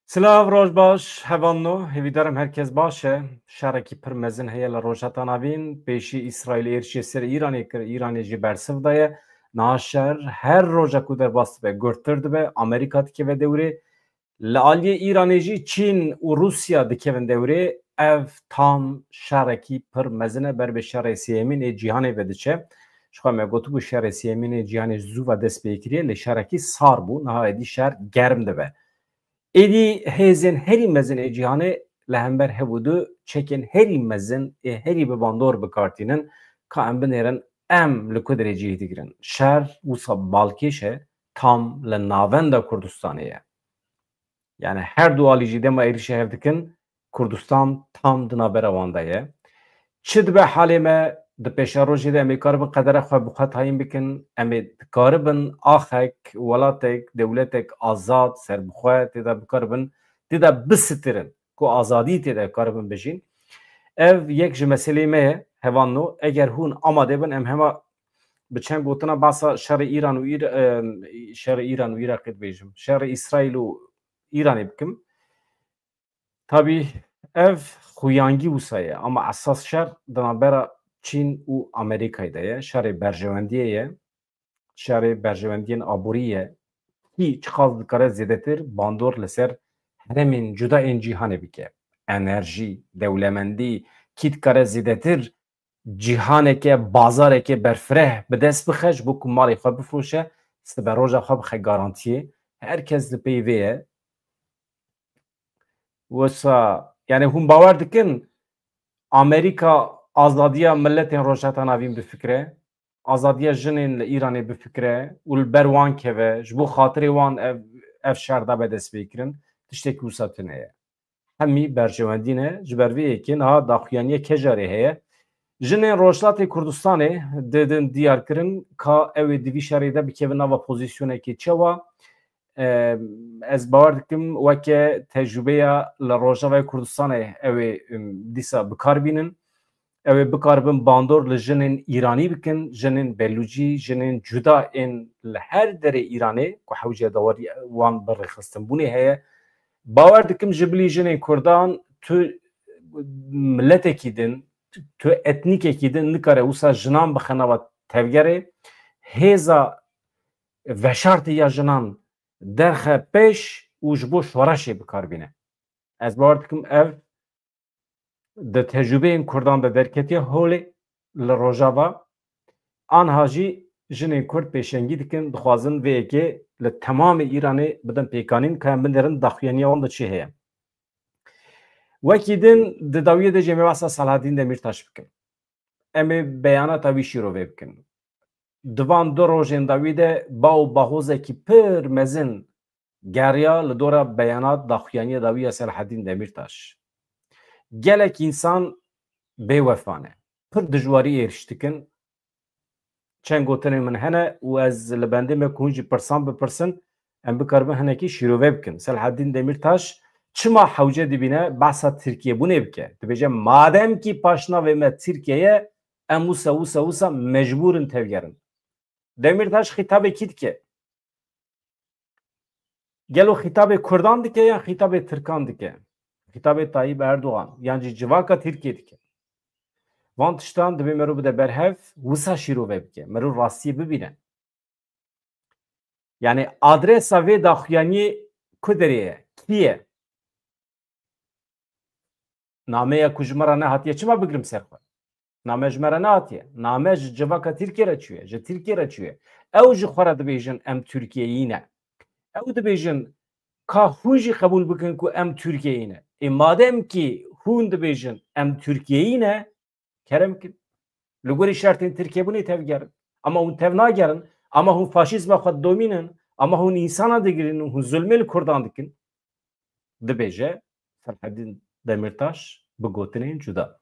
Silav roj baş, hevanno, hevîdarim herkes baş e. Şerekî pir mezin heye li rojheta navîn, pêşî İsraîlê êrişê ser İranê kir, Îranê jî bersiv daye. Niha şer her roja ku derbas dibe, gurttir dibe, Amerîka dikeve dewrê. Li aliyê Îranê jî Çîn û Rusya dikevin dewrê. Ev tam şerekî pir mezin e ber bi şerê sêyemîn ê cîhanê ve diçe. Ji xwe me gotibû şerê sêyemîn ê cîhanê ji zû ve dest pê kiriye, lê şerekî sar bû, niha êdî şer germ dibe. Êdî hêzên herî mezin ê cîhanê li hember hebûdû çekên herî mezin ê herî bi bandor bikartînin ka em binêrin em li ku derê cih digirin. Şer wisa balkêş e tam li navenda Kurdistanê ye. Yani her du alî jî dema êrişê hev dikin, Kurdistan tam di navbera wan de ye. Çi dibe halê me di pêşa rojê de em ê karibin qedera xwe bi xwe tayin bikin, em ê dikaribin axek, welatek, dewletek azad serbixwe têda bikaribin, têda bisistirin ku azadî têde karibin bijîn. Ev yek ji meselê me ye hevanno, eger hûn amade bin em hema bi çend gotina basa şerê İran û şerê İran û Iraqê dibêjim. Şerê İsraîl û İranê bikim. Tabii ev xuyangî wisa ye ama esas şer di navbera Çîn û Amerîkayê de ye. Şerê berjewendiyê ye. Şerê berjewendiyên aborî ye. Hî çi qas dikare zêdetir bandor li ser heremên cuda ên cîhanê bike. Enerjî, dewlemendî, kî dikare zêdetir cîhaneke, bazareke berfireh bi dest bixe ji bo ku malê xwe bifroşe, sibe roja xwe bixe garantiyê. Herkes li peyvê ye. Wisa yani hûn bawer dikin Amerîka azadiya milletên rojheta navîn bifikire, azadiya jinên li Îranê bifikire û li ber wan keve ji bo xatirê wan ev şer da be dest pê kirin, tiştekî wisa tune ye. Hemî berjewendî ne ji ber vê yekê niha daxuyaniya kejarê heye. Jinên Rojhilatê Kurdistanê didin diyar kirin ka ew ê di vî şerê de bikevin nava pozisyonekê çawa. Ez bawer dikim weke tecrübeya li Rojavayê Kurdistanê ew ê dîsa bikarbînin. Ew ê bikarbin bandor li jinên İranî bikin, jinên Belûcî, jinên cuda ên li her derê Îranê ku hewciya dawarî wan bi rêxistinbûnê heye. Bawer dikim ji bilî jinên Kurdan tu milletekî din, tu etnîkekî din nikare wisa jinan bixe nava tevgerê. Hêza veşartê ya jinan derxe pêş û ji bo şoreşê bikarbîne. Ez bawer dikim ev di tecrübeyên Kurdan de derketiye holê li Rojava anha jî jinên Kurd pêşengî dikin dixwazin vê yekê li temamê Îranê bidin pêkanîn ka em binêrin daxuyaniya wan de çi heye. Wekî din di dawiyê de jê me behsa Selahedîn Demirtaş bikin. Em ê beyanata wî şîrovê bikin. Di van du rojên dawî de baw bahozekî pir mezin geriya li dora beyanat daxuyaniya dawî ya Selahedîn Demirtaş. Gelek însan bêwefa ne. Pir dijwarî êriş dikin. Çend gotinên min hene û ez li bendê me ku hûn jî pirsan bipirsin em bikaribin hinekî şîrovê bikin. Selahedîn Demirtaş çima hewce dibîne behsa Tirkiyebûnê bike. Dibêje madem kî paşnavê me Tirkiye em wisa mecbûrin tevgerin. Demirtaş xîtabê kî dike? Gelo xîtabê Kurdan dike yan xîtabê Tirkan dike? Xîtabê Tayyip Erdoğan yan jî civaka Tirkiye dike. Van tiştan dibê merû bide berhev wisa şîrovê bike. Merû rastiyê bibîne. Yani adresa vê daxuyaniyê ku derê ye? Kî ye? Nameya ku ji me re nehatiye çima bigirim ser xwe? Name ji me re nehatiye. Name ji civaka Tirkiye re çûye. Ji Tirkiye re çûye. Ew ji xwe re dibêjin em Tirkiyeyî ne. Ew dibêjin ka hûn jî qebûl bikin ku em Tirkiyeyî ne. Madem ki hûn dibêjin em Tirkiyeyî ne, kerem bikin. Li gorî şertên Tirkiyebûnê tevgerin. Ama hûn tev nagerin, ama hûn faşîzma xwe domînin, ama hûn însana digirin, hûn zulmê li Kurdan dikin. Dibêje Selahedîn Demirtaş bi gotinên cuda.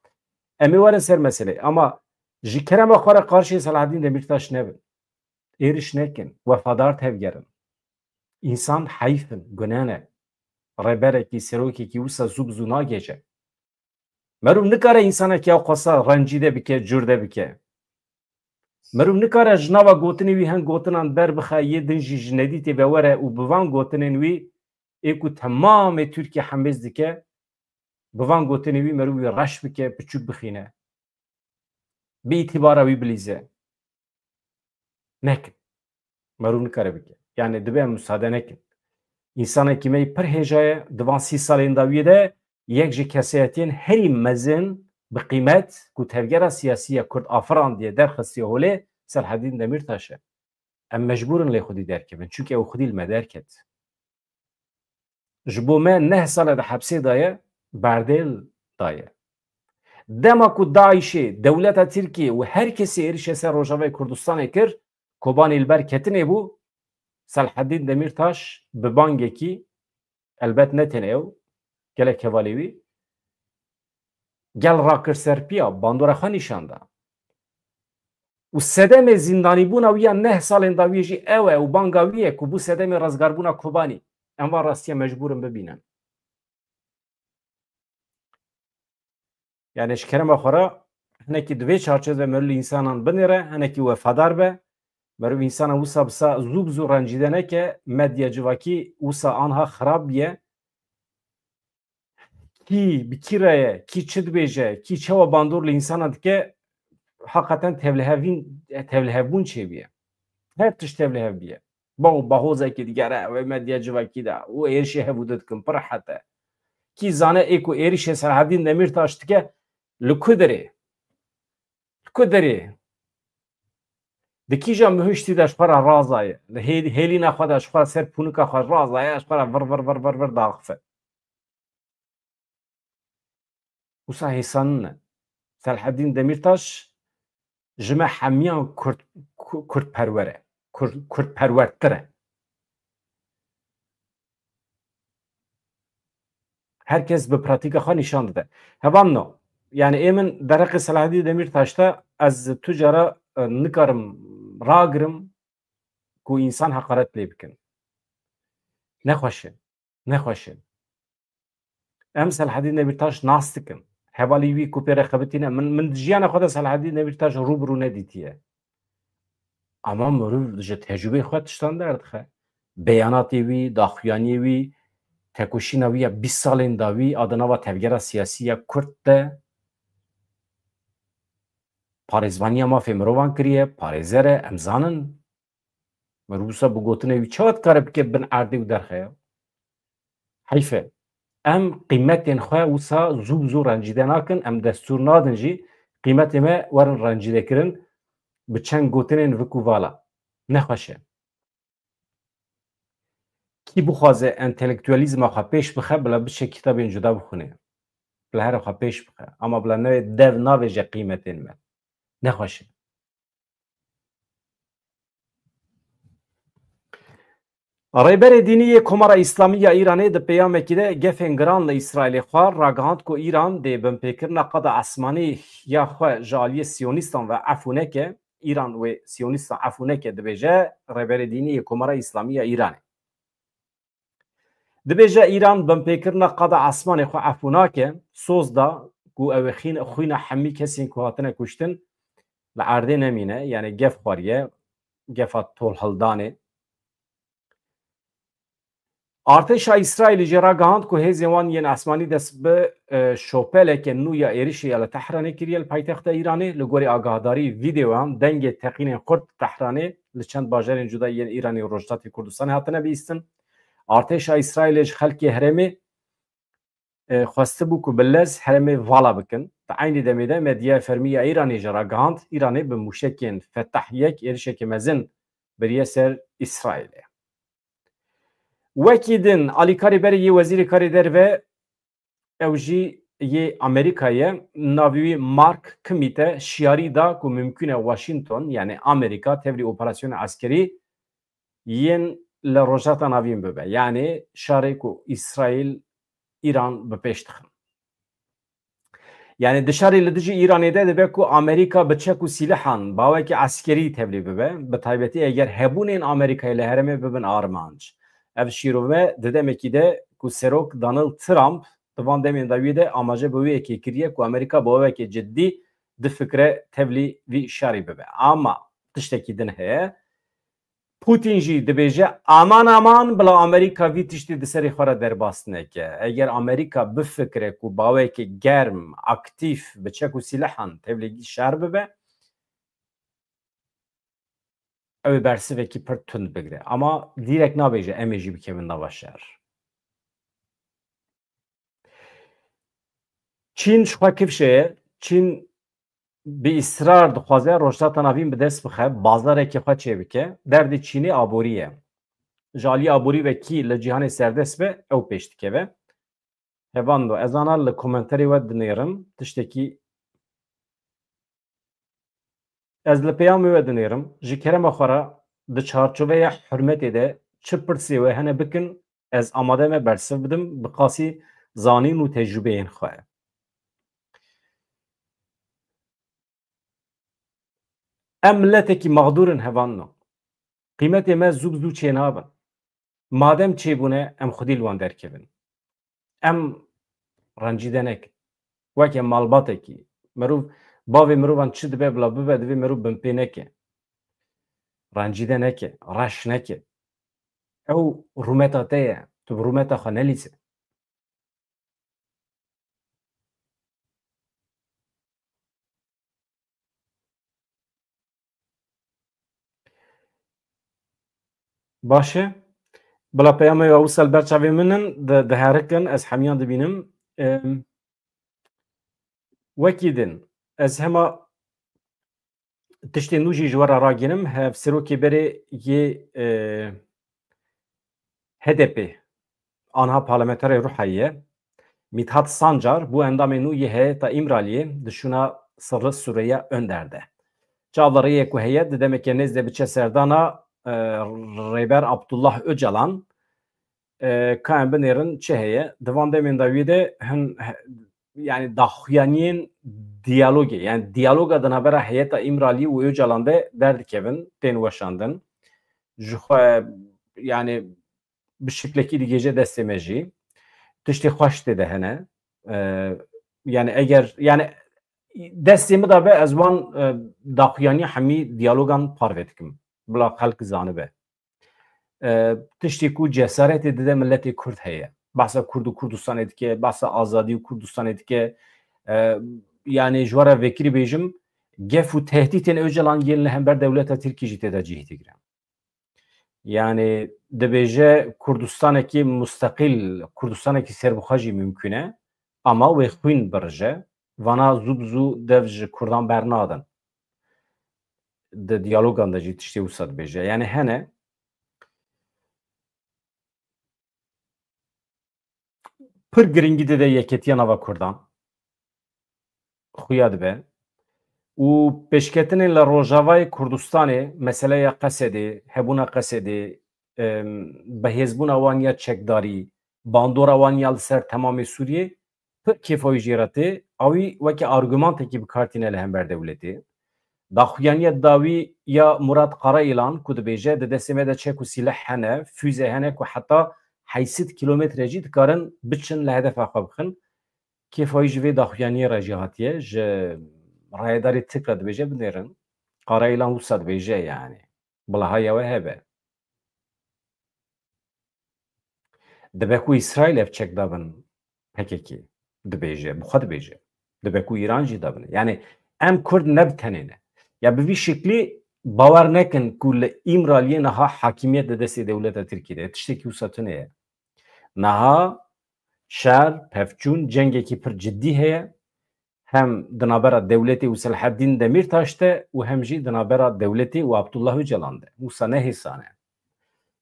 Em ê werin ser meselê ama ji kerema xwe re qarşî Selahedîn Demirtaş nebin. Êriş nekin, wefadar tevgerin. İnsan heyfin, guneh ne. Rêberekî, serokekî wisa zû bi zû nagêje. Merû nikare însanekî ew xwesa rencîde bike, cûrde bike. Merû nikare ji nava gotinê wî hin gotinan ber bixe yê din jî ji nedîtê ve were û bi van gotinên wî ایکو تمام ترکیه حمز دکه بوان گوتنی وی مروی رش بکه پچوک بخینه به اعتبار وی بلیزه نکن مرو نکاره بکه یعنی دبه مساعده نکن انسان کیمی پر هجای دوان 30 سالین داویه ده یک جی کسیتین هری مزن به قیمت کو تفگیر سیاسی کرد آفران دیه در خستی هوله سلحدین دمیرتاشه ام مجبورن لی خودی درکبن چونکه او خودی المدرکت جبو ما 9 سال ده حبسی دایه بردل دایه دما کو داعشی دولت ترکیه و هر کسی ایرشه سر روجاوی کردستان کر کوبان البر کتنه بو سلحدین دمیرتاش به بانگی کی البته نتنه او گله کوالیوی گل راکر سرپیا باندورا خا نشانده و سدم زندانی بونا ویا 9 سال داویجی اوه و بانگاویه کو بو سدم رازگاربونا کوبانی اما راستی مجبورم ببینن یعنی شکرم اخورا هنکی دوی چارچه مرل انسانان بنیره هنکی وفادار به مرو انسان وسا بسا زوب زو رنجیده نه که مدیا جواکی وسا آنها خراب بیه کی بکیره کی چد بیجه کی چوا باندور لینسان که حقیقتا تبلهبون چه بیه هر تش تبله بیه با باهوزه که دیگره و مدیا جواکی ده و ایرشی هبودت کن پر حتی کی زانه ایکو ایرشی سرحدین نمیر تاشت که لکدره دکی جام مهشتی داشت پر رازایه هیلی نخواد داشت پر سر پونکا خود رازایه داشت پر ور داغفه وسا حسان سلحدین دمیرتاش جمع حمیان کرد پروره کرد پروردتره herkes به پراتیک خوا نشان داده هوام نو yani emin derek Selahaddin Demirtaş'ta az tüccara nıkarım ragırım ku insan hakaret lebikin ne hoşin em Selahaddin Demirtaş nastikin hevalivi kupere xabitine min jiyana xweda Selahaddin Demirtaş rubru neditiye ama mırıv ji tecrübe xwe tiştan derdixe beyanatê wî daxuyaniyê wî tekoşîna wî ya 20 salên dawî adına va tevgera siyasî ya Kurd de parêzvaniya mafê mirovan kiriye parêzer e em zanin mirov wisa bi gotinê wî çawa dikare bike bin erdê û derxeya heyfe em qîmetên xwe wisa zû zû rencîde nakin em destûr nadin jî qîmetê me werin rencîdekirin bi çend gotinên vikû vala nexweş e kî bixwaze entelektûelîzma xwe pêş bixe bila biçe kitabên cuda bixwîne bila here xwe pêş bixe ama bila navê dev navêje qîmetên me nexweş e Rêberê dînî yê Komara İslamî ya Îranê di peyamekî de gefên giran li İsraîlê xwe ragihand ku Îran dê binpêkirina qeda esmanî ya xwe ji aliyê Siyonîstan ve efûneke Îran wê Siyonîstan efûneke dibêje Rêberê dînî yê Komara İslamî ya Îranê dibêje Îran binpêkirina qeda esmanê xwe efûnake soz da ku ew ê xwîna hemî kesên ku hatine kuştin li erdê nemîne yani gef xwariye gefa tolhildanê Artêşa İsraîlê jê ragihand ku hêzên wan yên esmanî dest bi şopeleke nû ya êrişê ya li Tehranê kiriye li paytexta Îranê li gorî agadarî vîdeoan dengê teqînên Kurd Tehranê li çend bajarên cuda yên Îranê û Rojhilatê Kurdistanê hatine bîstin Artêşa İsraîlê ji xelkê herêmê xwestibû ku bi lez herêmê vala bikin di aynî demê de medya fermî ya Îranê jê ragihand Îranê bi mûşekên Fetah yek êrişeke mezin biriye ser İsraîlê Wekî din alîkarî berê yê wezîrê karê derve ew jî yê Amerîkayê navê wî Mark Kimîte şiyarî da ku mümkün e Washington yani Amerîka tevlî operasyona askerî yên li rojhata navîn bibe yani şarê ku İsraîl İran bi pêş dixin yani dişarê li dijî Îranê de dibe ku Amerîka bi çek û sîlehan bawekî askerî tevlî bibe bi taybetî eger hebûnên Amerîkayê li herêmê bibin armanc ev şîrove di demekî de ku serok Donald Trump di van demên dawî de amaje bi wê yekê kiriye ku Amerîka bi wekê ciddî di fikre tevlî vî şarî bibe ama tiştekî din heye Putin jî dibêje aman aman bila Amerîka vî tiştî di serê xwe re derbas neke. Eger Amerîka bifikire ku bawekî germ, aktif bi çek û sîlehan tevlîgî şer bibe, ew ê bersivekî pir tund bigire. Ama dîrek nabêje em ê jî bikevin nava şer. Çîn ji xwe kifşe ye. Çîn bi îsrar dixwaze rojhilata navîn bi dest bixe, bazarekê xwe çêbike. Derdê Çînê aborî ye. Ji aliyê aborî vekî li cîhanê serdest be, ew pêş dikeve. Hevando ez ana li komenterê we dinêrim tiştekî ez li peyamê we dinêrim ji kerema xwe re di çarçoveya hurmetê de çi pirsê we hene bikin ez amade me bersiv bidim bi qasî zanîn û tecrübeyên xwe. Em milletekî mağdûrin hevano. Qîmetê me zû bi zû çênabin. Madem çêbûne em xwedî li wan derkevin. Em rencîde nekin. Weke malbatekî mirov bavê mirovan çi dibe bila bibe divê mirov binpê neke. Rencîde neke, reş neke. Ew rûmeta te ye. Tu bi rûmeta xwe nelîze. Baş e? Bila peyama ya wisa li ber çavê min in diherikin ez hemiyan dibînim. Wekî din ez hema tiştên nû jî ji we re ragihînim hev serokê berê yê HDP anha parlamenterê Rûheyê ye. Mithat Sancar bû endamê nû yê Heyeta İmraliyê di şûna Sirri Sûriya önder de. Çavdariyê ku heye di demeke nêz de biçe serdana Rêber Abdullah Öcalan ka em binêrin çi heye. Di van demên de wî de hin yani daxuyaniyên diyalogê yani diyaloga di navbera Heyeta İmralî û Öcalan de derdikevin tên weşandin. Ji xwe yani bi şeklekî digêje destê me jî tiştê xweş tê de hene. Yani eger yani destê min dabe ez wan daxuyanî hemî diyalogan parve dikim. Bila xelk zanibe. Tiştê ku cesaretê dide milletê Kurd heye. Behsa Kurd û Kurdistanê dike, behsa azadî û Kurdistanê dike. Yani ji we re vekirî bêjim gef û tehdîtên Öcalan yên li hember dewleta Tirkî jî tê de cihîtî giran. Yani dibêje Kurdistanekî müstakil, Kurdistanekî serbixwe jî mümkün e ama wê xwîn birije. Vana zû bi zû dev ji Kurdan bernadin. Di diyalogan de jî tiştê wisa dibêje. Yani hene pir giringî dide yeketiya nava Kurdan. Xuya dibe. û pêşketinên li Rojavayê Kurdistanê meseleya Qesedê, hebûna Qesedê, bihêzbûna wan ya çekdarî, bandora wan ya li ser temamê Sûriyê pir kêfawî jê re tê. Awî weke argümantekî bikartîne li hember dewletê. Daxuyaniya dawî ya Murat Qarayîlan ku dibêje di destê me de çek û sîleh hene, füze hene ku heta 800 kilometre jî dikarin biçin li hedefa xwe bixin. Kêfawî ji vê daxuyaniyê re jî hatiye ji rayedarê Tirk re dibêje binêrin. Qarayîlan wisa dibêje yani. Bilahaya we hebe. Dibe ku İsraîl ev çek dabin PKK dibêje, bi xwe dibêje. Dibe ku İran jî dabin. Yani em Kurd ne bi tenê ne. Ya bi vî şeklî bawer nekin ku li İmraliyê niha hakimiyet di destê dewleta Tirkiyê de. Tiştekî wisa tune ye. Niha şer, pevçûn, cengekî pir ciddî heye. Hem di navbera dewletê û Selaheddîn Demirtaş de û hem jî di navbera dewletê û Abdullah Öcalan de. Wisa ne hêsane.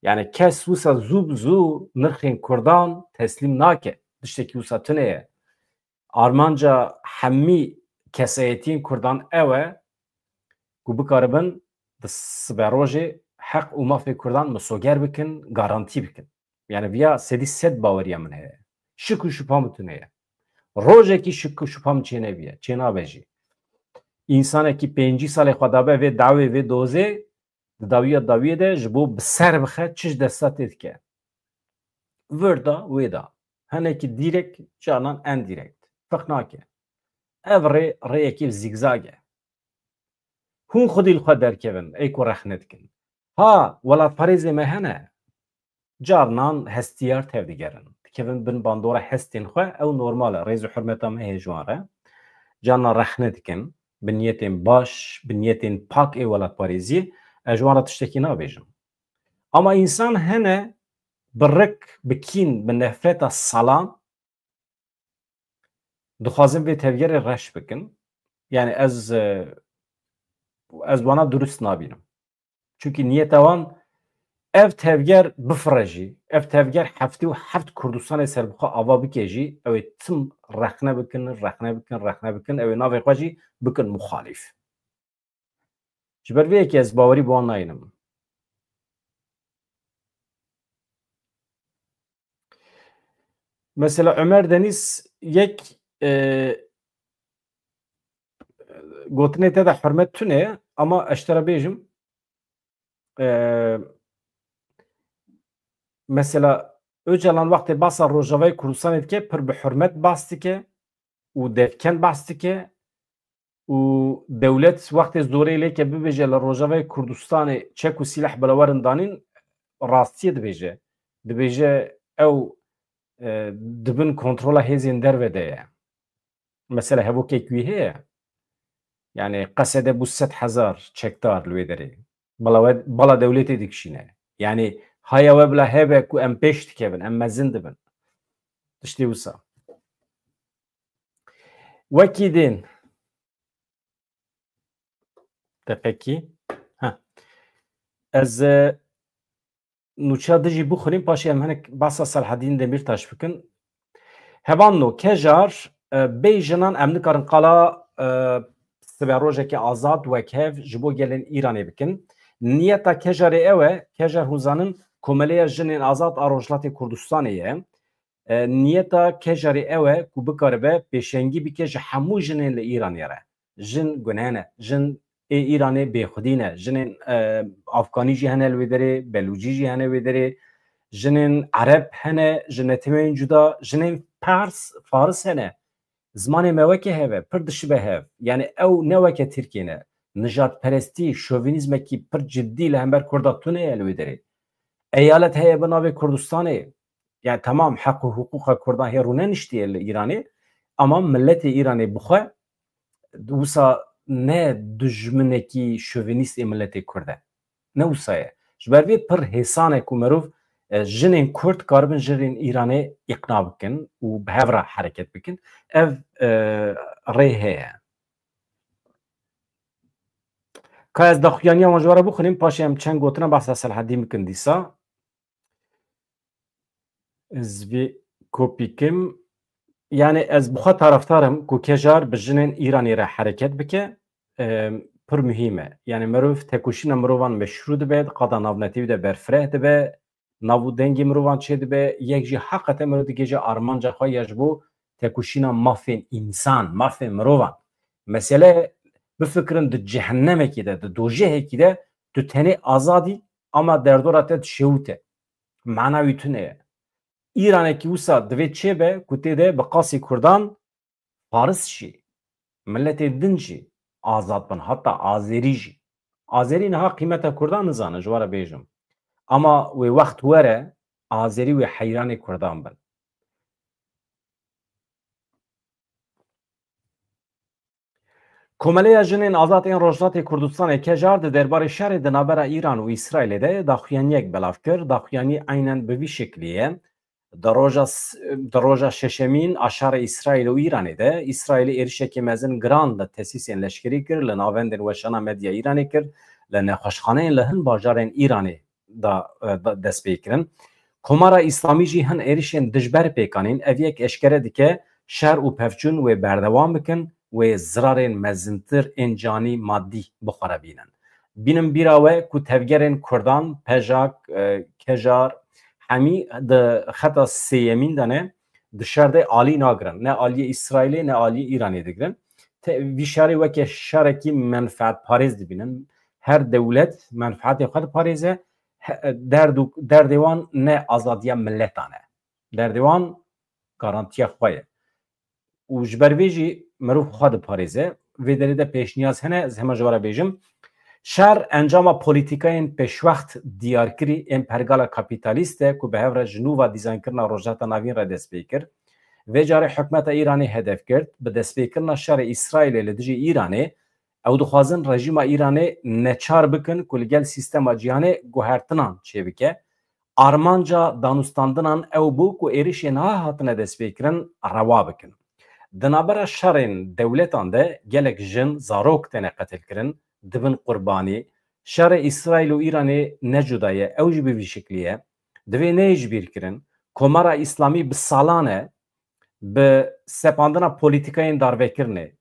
Yani kes wisa zû bi zû nirxên Kurdan teslîm nake. Tiştekî wisa tune ye. Armanca hemî kesayetiyên Kurdan ew e ku bikaribin di siberojê heq û mafê Kurdan misoger bikin, garantî bikin. Yani viya sedî sed baweriya min heye. Şik û şüpha min tune ye. Rojekî şik û şüpha min çênebiye, çênabe jî. İnsanekî pêncî salê xwe dabe vê dawê vê dozê di dawiya dawiyê de ji bo bi ser bixe çi ji desta tê dike. Wir da wê da. Hinekî dîrek canan endîrekt. Fiq nake. Ev rê rêyekî zîgzag e. Hûn xwedî li xwe derkevin ey ku rex nedikin. Ha welat parêzê me hene carnan hestiyar tevdigerin. Dikevin bin bandora hestên xwe ew normal e. Rêz û hurmeta me heye ji wan re. Carnan rexne dikin bi niyetên baş, bi niyetên pak ê welatparêzî, ez ji wan re tiştekî nabêjim. Ama însan hene bi rik, bi kîn, bi nefreta salan dixwazin vê tevgerê reş bikin. Yani ez wana durust nabînim. Çünkü niyeta wan ev tevger bifire jî, ev tevger heftê û heft Kurdistanê serbixwe ava bike jî, ew ê tim rexne bikin, rexne bikin, rexne bikin, ew ê navê xwe jî bikin muxalîf. Ji ber vê yekê ez bawerî bi wan nayînim. Mesela Ömer Deniz yek gotinê te de hurmet tune ama ez te re bêjim mesela Öcalan wextê basa Rojavayê Kurdistanê dike pir bi hurmet bas dike û devken bas dike û dewlet wextê zorê lêke bibêje li Rojavayê Kurdistanê çek û sîleh bila werin danîn rastiyê dibêje. Dibêje ew dibin kontrola hêzên derve de ye. Mesela hevokek wî heye. Yani qesede bû 100,000 çekdar li wê derê. Bala dewletê dikişîne. Yani haya we bila hebe ku em pêş dikevin, em mezin dibin. Tiştê wisa. Wekî dên teqekî ez nûçe dijî bixwînim paşê em hinek basa Selhedîn Demirtaş bikin. Hevanno kejar bê jinan em nikarin qala sibe rojekê azad wekhev ji bo gelên Îranê bikin. Niyeta kejarê ew e, kejar hûzanin komeleya jinên azad a Rojhilatê Kurdistanê ye. Niyeta kejarê ew e ku bikaribe pêşengî bike ji hemû jinên li Îranê re. Jin guneh ne, jin ê Îranê bêxwedî ne, jinên Afganî jî hene li wê derê, Belûcî jî hene wê derê, jinên Ereb hene, ji netimeyên cuda, jinên Pers, Faris hene. Zimanê me weke heve, pir dişibe hev. Yani ew ne weke Tirkiye ne. Nijadperestî, şovinîzmekî pir ciddî li hember Kurda tune ye li wê derê. Eyalet heye bi navê Kurdistanê. Yani tamam heq û hukûqa Kurdan hê rûne niştiye li Îranê ama milletê Îranê bixwe wisa ne dijminekî şovinîst ê milletê Kurd e. Ne wisa ye. Ji ber vê pir hêsan e ku merov jinên Kurd karibin jinên Îranê îqna bikin û bi hev re hereket bikin. Ev rê heye. Ka ez daxuyaniya wan ji we re bixwînim paşê em çend gotina behsa Selhedîn bikin dîsa. Ez vê kopîkim. Yani ez bixwe taraftarım ku kejar bi jinên Îranê re hereket bike pir mühîm e. Yani merov tekoşîna mirovan meşru dibe, qada navnetî de berfireh dibe, nav û dengê mirovan çê dibe, yek jî heqete mirov dikêje armanca xwe ya ji bo tekoşîna mafên însan, mafên mirovan. Mesele bifikirin di cehennemekî de, di dojehekî de tu tenê azadî ama derdora te dişewit e. Mana wî tune ye. İranekî wisa divê çêbe ku tê de bi qasî Kurdan Faris jî, milletê din jî azad bin, hatta Azerî jî. Azerî niha qîmeta Kurdan nizane ji we re bêjim. Ama wê wext were Azerî wê heyranê Kurdan bin. Komeleya jinên azad ên Rojhilatê Kurdistanê kejar di derbarê şerê di navbera Îran û İsraîlê de daxuyaniyek belav kir. Daxuyanî aynen bi vî şeklî ye. Di roja şeşemîn a şerê İsraîl û Îranê de İsraîlê êrişekê mezin giran li tesîsên leşkerî kir, li navendên weşana medya Îranê kir, li nexweşxaneyên li hin bajarên Îranê da dest pê kirin. Komara İslamî jî hin êrişên dijber pêkanîn, ev yek eşkere dike şer û pevçûn wê berdewam bikin, wê zirarên mezintir ên canî maddî bixware bînin. Bînin bîra we ku tevgerên Kurdan, Pejak, Kejar hemî di xeta sêyemîn de ne di şer de alî nagirin. Ne aliyê İsraîlê ne aliyê Îranê digirin. Vî şerê weke şerekî menfaetparêz dibînin. Her dewlet menfaetê xwe diparêze, derdê wan ne azadiya milletan e. Derdê wan garantiya xwe ye. û ji ber vê jî mirov xwe diparêze. Vê derê de pêşniyaz hene, ez hema ji we re bêjim شر انجام پولیتیکای پیشوقت دیارکری ام پرگالا کاپیتالیسته که به هفر جنوب دیزاین کرنا روجاتا نوین را دست بیکر و جاره حکمت ایرانی هدف کرد به دست بیکرنا شر اسرائیل لدجی ایرانی او دخوازن رژیم ایرانی نچار بکن که لگل سیستم جیهانی گوهرتنان چه بکه آرمانجا دانستاندنان او بو که ایریش نه هاتنه دست بیکرن روا بکن. دنابرا شرین دولتان ده گلک جن زاروک تنه قتل کرن دبن قربانی شر اسرائیل و ایرانی نجدایه اوج به شکلیه دوی نیجبیر کرن کمارا اسلامی به سالانه به سپاندنا پولیتیکای داروی کرنه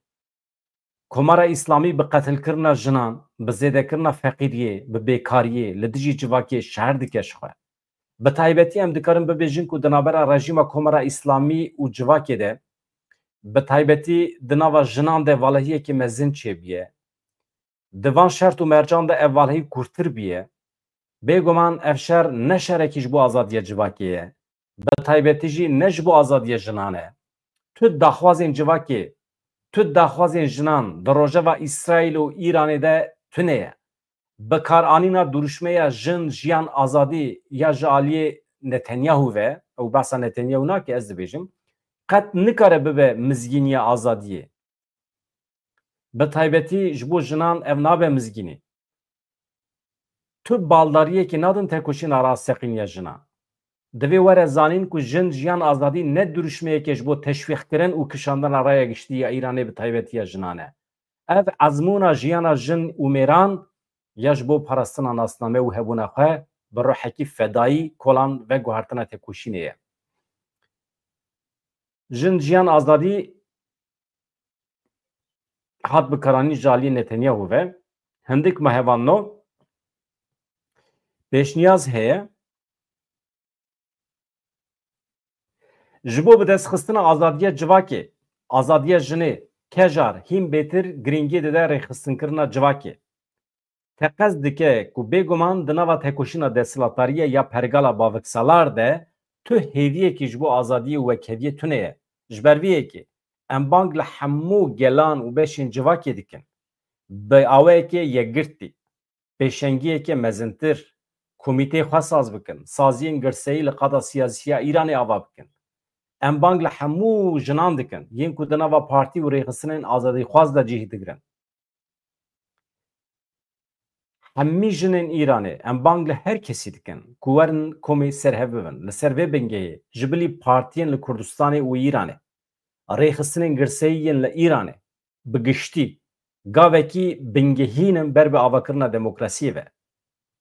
کمارا اسلامی به قتل کرنا جنان به زیده کرنا فقیریه به بیکاریه لدجی جواکی شهر دکش خواه به تایبتی هم دکارن ببیجن که دنابرا رژیم کمارا اسلامی و جواکی ده به تایبتی دناوا جنان ده والهیه که مزین چه بیه دوان شرط و مرجان ده اولهی کورتر بیه بگمان افشار نشرکیش بو آزادی جواکیه به تایبتی جی نش بو آزادی جنانه تو دخوازین جواکی تو دخوازین جنان در روژه و اسرائیل و ایران ده تو نیه به کارانینا درشمه جن جیان آزادی یا جالی نتانیاهو و او بحثا نتانیاهو نا که از بیجم قد نکاره ببه مزگینی آزادیه به تایبتی جبو جنان اف نابه مزگینی تو بالداریه که نادن تکوشین آرا سقینیا جنان دوی وره زانین که جن جیان آزادی نه درشمه که جبو تشویق کرن و کشاندن آرای گشتی یا ایرانی به تایبتی جنانه اف ازمونا جیان جن و میران یا جبو پرستنا ناسنامه و هبونه خواه بر روحکی فدایی کلان و گوهرتنا تکوشینه جن جیان آزادی هات بکرانی جالی نتانیاهو و هندک مهوانو پیشنیاز هەیە ji bo bi destxistina azadiya civakê azadiya jinê kejar hîn bêtir giringî dide rêxistinkirin'a civakê teqez dike ku bêguman di nava tekoşîna desthilatdariyê ya pergala baviksalar de tu hêviyekî ji bo azadiyê û wekeviyê tune ye ji ber vê yekê em bang li hemû gelan û beşên civakê dikin bi awayekê yekgirtî pêşengiyekê mezintir Komitê xwe saz bikin, saziyên girseyî li qada siyasîya Îranê ava bikin. Em bang li hemû jinan dikin, yên ku di nava partî û rêxistinên azadîxwaz de cih digirin. Hemî jinên Îranê em bang li her kesî dikin ku werin komê serhev bibin. Li ser vê bingehê ji bilî partiyên li Kurdistanê û Îranê, rêxistinên girseyî yên li Îranê bi giştî gavekî bingehînin ber bi avakirina demokrasiyê ve.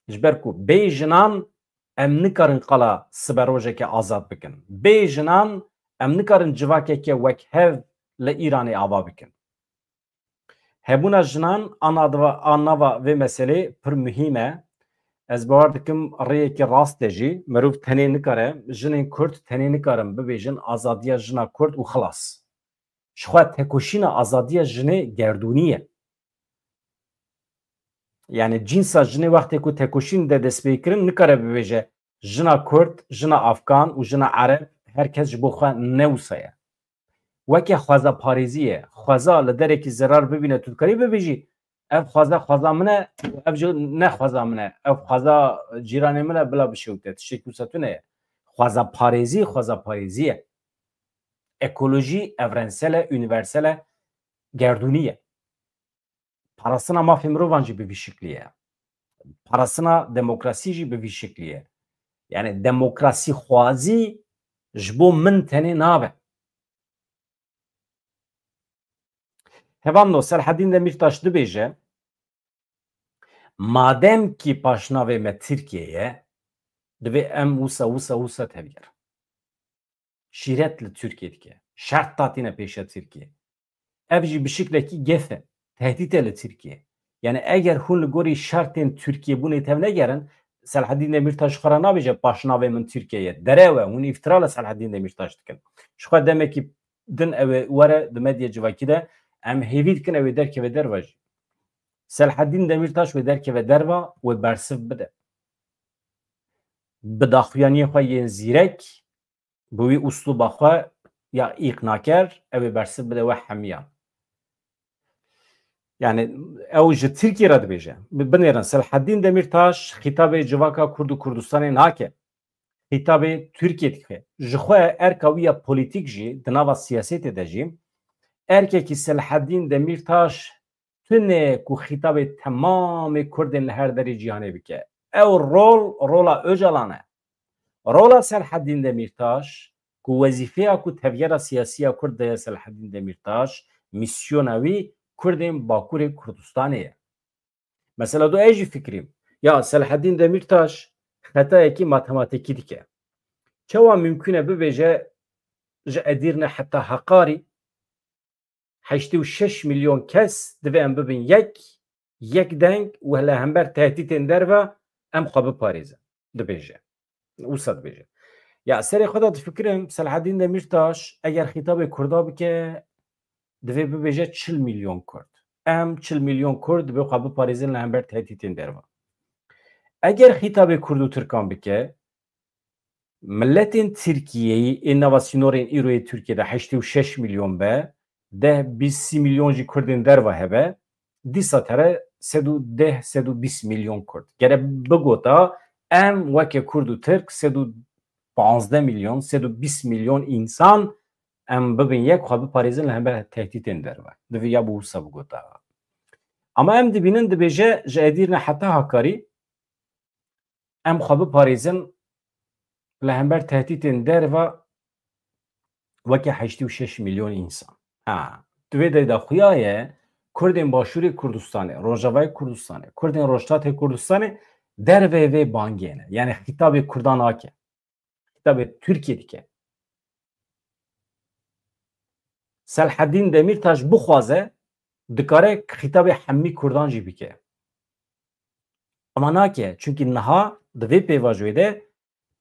ji ber ku bê jinan em nikarin qala siberojeke azad bikin. Bê jinan em nikarin civakeke wekhev li Îranê ava bikin. Hebûna jinan anava vê meselê pir muhîm e. Ez bawer dikim rêyekê rast e jî mirov tenê nikare jinên Kurd tenê nikarin bibêjin azadiya jina Kurd û xilas. Ji xwe tekoşîna azadiya jinê gerdûnî ye. Yani cinsa jinê wextê ku tekoşîn de dest pê kirin nikare bibêje jina Kurd, jina Afgan û jina Ereb herkes ji bo xwe newsa ye. Weke xwezaparêzî ye. Xweza li derekî zerar bibîne tu dikarî bibêjî ev xweza min e ev jî ne xweza min e ev xweza cîranê min e bila bişewte tiştekî wisa tune ye. Xwezaparêzî ye. Ekolojî evrensel e, universel e, gerdûnî ye. Parasına mafê mirovan jî bi vî şeklî ye. Parasına demokrasî jî bi vî şeklî ye. Yani demokrasî xwazî ji bo min tenê nabe. Hevan Selahattin Demirtaş dibêje madem ki paşnavê me Tirkiyeyê divê em wisa tevger. Şîret li Tirkiye dike. Şert datîne pêşa Tirkiye. Ev jî bi şeklekî gef e. Tehdît e li Tirkiye. Yani eger hûn li gorî şertên Tirkiye bûnê tev negerin Selahattin Demirtaş xwe nabêje paşnavê min Tirkiyeyê. Derew e hûn îftira li Selahattin Demirtaş dikin. Ji xwe demekî din ew were di medya civakî de em hêvî dikin ew ê derkeve derve jî. Selahattin Demirtaş wê derkeve derva wê bersiv bide. Bi daxuyaniyê xwe yên zîrek bi wî usluba xwe ya îq naker ew ê bersiv bide we hemiyan. Yani ew ji Tirkiye re dibêje. Binêrin Selaheddin Demirtaş xîtabê civaka Kurd û Kurdistanê nake. Xîtabê Tirkiye dike. Ji xwe erka wî ya polîtîk jî di nava siyasetê de jî erkekî Selaheddin Demirtaş tune ku xîtabê temamê Kurdên li her derê cîhanê bike. Ew rola Öcalan e. Rola Selaheddin Demirtaş ku wezîfeya ku tevyera siyasî Kurd de Selaheddin Demirtaş misyona wî Kurdên Bakurê Kurdistanê ye. Mesela du jî fikrîm ya Selaheddin Demirtaş xetayekî matematikî dike. Çawa mümkün e bibêje ji Edirne heta Heqarî 86 milyon kes divê em bibin yek deng û li hember tehdîtên derve em xwe biparêzin dibêje. Wisa dibêje. Ya serê xwe de difikirim Selaheddin Demirtaş eger xîtabê Kurda bike divê bibêje 40 milyon Kurd. Em 40 milyon Kurd divê xwe biparêzin li hember tehdîtên derve. Eger xîtabê Kurd û Tirkan bike milletên Tirkiyeyî ên nava sînorên îroyê Tirkiyeyê de 86 milyon be de 20 milyon jî Kurdên derve hebe dîsa tere 110-120 milyon Kurd. Gere bigota em weke Kurd û Tirk 115 milyon 120 milyon însan em bibin yek xwe biparêzin li hember tehdîtên derve. Divê ya bu wisa bigota. Ama em dibînin dibêje ji Edirne heta Heqarî em xwe biparêzin li hember tehdîtên derve weke 86 milyon însan. Divê de xuya ye Kurdên Başûrê Kurdistanê, Rojavayê Kurdistanê, Kurdên Rojhilatê Kurdistanê dervê vê bangê ne. Yani xîtabê Kurdan nake. Xîtabê Tirkiye dike. Selaheddin Demirtaş bixwaze dikare xîtabê hemî Kurdan jî bike. Ama nake. Çünkü niha di vê pêvajoyê de